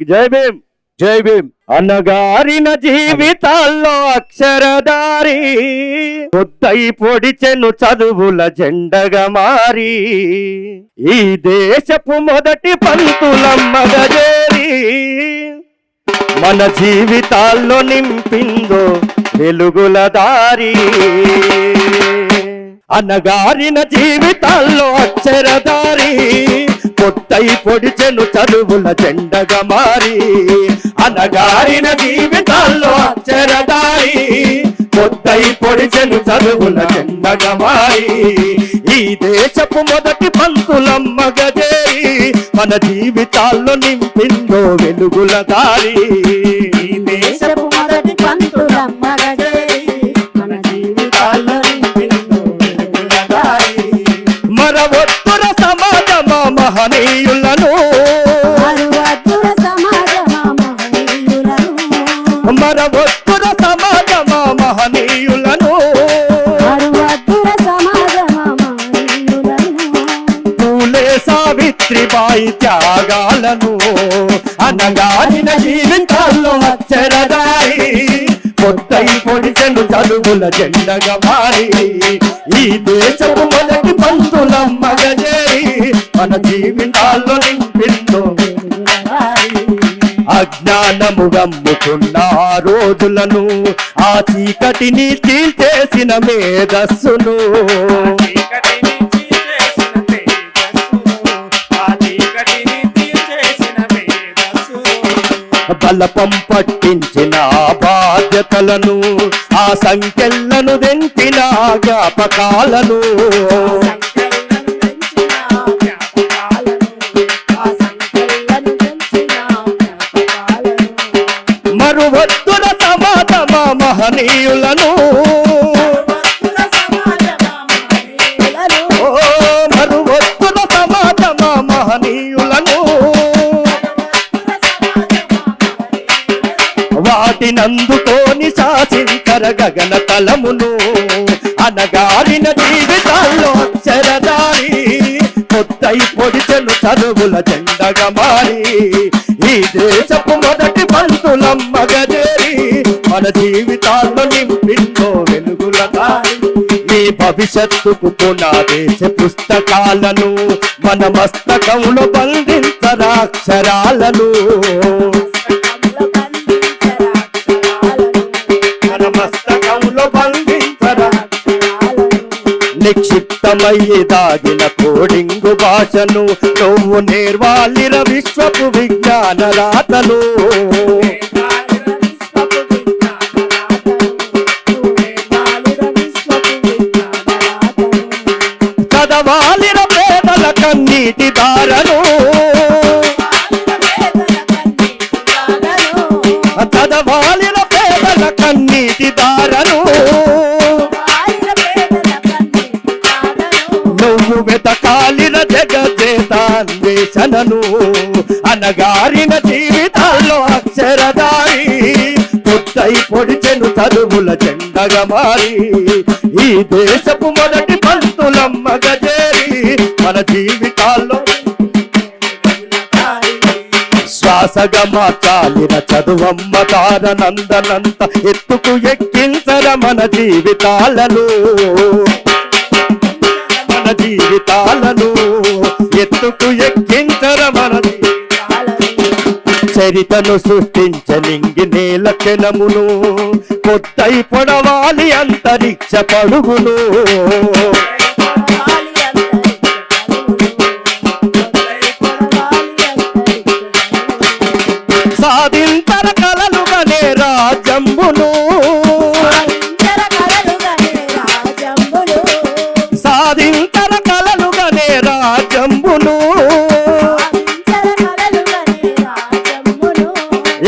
జై భీమ్ జై భీమ్. అన్నగారిన జీవితాల్లో అక్షరదారి పొద్దై పొడిచెను చదువుల జెండగా మారి ఈ దేశపు మొదటి పంతులమ్మగా చేరి మన జీవితాల్లో నింపిందో వెలుగుల దారి. అన్నగారిన జీవితాల్లో అక్షరదారి పొట్టై పొడిచెను చదువుల జెండగా మారి. అన్నగారిన జీవితాల్లో అక్షరదారి పొట్టై పొడిచెను చదువుల జెండగా మారి ఈ దేశపు మొదటి పంతులమ్మగా చేరి మన జీవితాల్లో నింపిందో వెలుగుల దారి. ఈ దేశపు మొదటి పంతులమ్మగా చేరి మన జీవితాల్లో నింపిందో వెలుగుల దారి. మరవొత్తుల సమాజమా మహనీయులను మరువద్దుల సమాజమా మహనీయులను మరవొత్తుల సమాజమా మహనీయులను మరువద్దుల సమాజమా మహనీయులను పూలే సావిత్రిబాయి త్యాగాలను అన్నగారిన జీవితాల్లో అక్షరదారి పొట్టై పొడిచెను చదువుల జెండగా మారి ఈ దేశపు మొదటి పంతులమ్మగా చేరి మన జీవితాల్లో నింపిందో వెలుగుల దారి. అజ్ఞానము గమ్ముకున్న ఆ రోజులను ఆ చీకటిని చీల్చేసిన మేధస్సును బలపం పట్టించిన బాధ్యతలను ఆ సంఖ్యలను తెంచిన జ్ఞాపకాలను మరువద్దుల సమాజమా మహనీయులను ఓ మరువద్దుల సమాజమా మహనీయులను వాటినందుకోని శాసించర గగన తలమును అనగారిన జీవితాల్లో అక్షరదారి పొద్దై పొడిచెను చదువుల జెండగా మారి ఈ దేశపు మొదటి పంతులమ్మగా చేరి మన జీవితాల్లో నింపిందో వెలుగుల దారి. ఈ భవిష్యత్తుకు పునాదేశ పుస్తకాలను మన మస్తకంలో బంధించరా అక్షరాలను మన మస్తకంలో బంధించరా నిక్షిప్తమయ్యి దాగిన కోడింగు భాషను నువ్వు నేర్వాలిర విశ్వపు విజ్ఞాన రాతను చదవాలిర పేదల కన్నీటి దారను చదవాలిర పేదల కన్నీటి దారను నువ్వు వెతకాలిన జగదేతాన్వేషణను అనగారిన జీవితాల్లో అక్షరదారి పొద్దై పొడిచెను చదువుల జెండగా మారి ఈ దేశపు మొదటి పంతులమ్మగా చేరి మన జీవితాల్లో శ్వాసగా మార్చాలిన చదువమ్మ తారనందనంత ఎత్తుకు ఎక్కించర మన జీవితాలను మన జీవితాలను ఎత్తుకు ఎక్కించర మన చరితను సృష్టించనింగి నేల క్షణమును పొద్దై పొడవాలి అంతరిక్ష పడుగును సాధించర కలలుగానే రాజంబును సాధించర కలలుగానే రాజంబును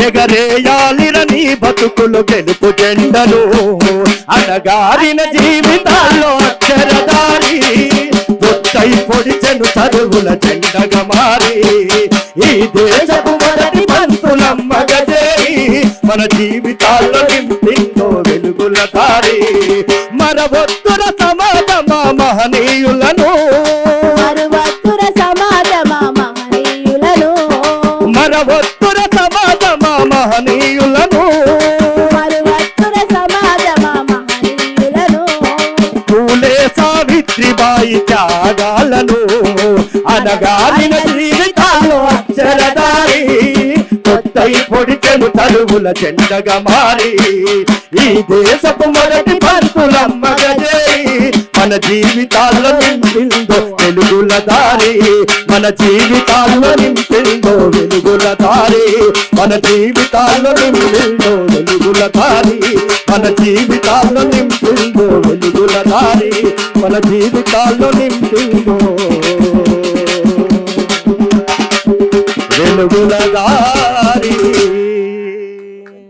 ఎగరేయాలిర నీ బతుకులు గెలుపు జెండను అనగారిన జీవితాల్లో అక్షరదారి పొట్టై పొడిచెను చదువుల జెండగా మారి ఈ దేశపు మొదటి పంతులమ్మగా చేరి మన జీవితాల్లో నింపిందో వెలుగుల దారి. మరవొత్తుల సమాజమా మహనీయులను మరువద్దుల సమాజమా మహనీయులను మరవొత్తుల అనగారిన జీవితాల్లో అక్షరదారి కొత్తై పొడిచెను తరువుల జెండగా మారి ఈ దేశపు మొదటి పంతులమ్మగా చేరి మన జీవితాల్లో నింపిందో వెలుగుల దారి మన జీవితాల్లో నింపిందో వెలుగుల దారి మన జీవితాల్లో నింపిందో వెలుగుల దారి మన జీవితాల్లో నింపిందో వెలుగుల దారి మన జీవితాల్లో నింపిందో వెలుగుల దారి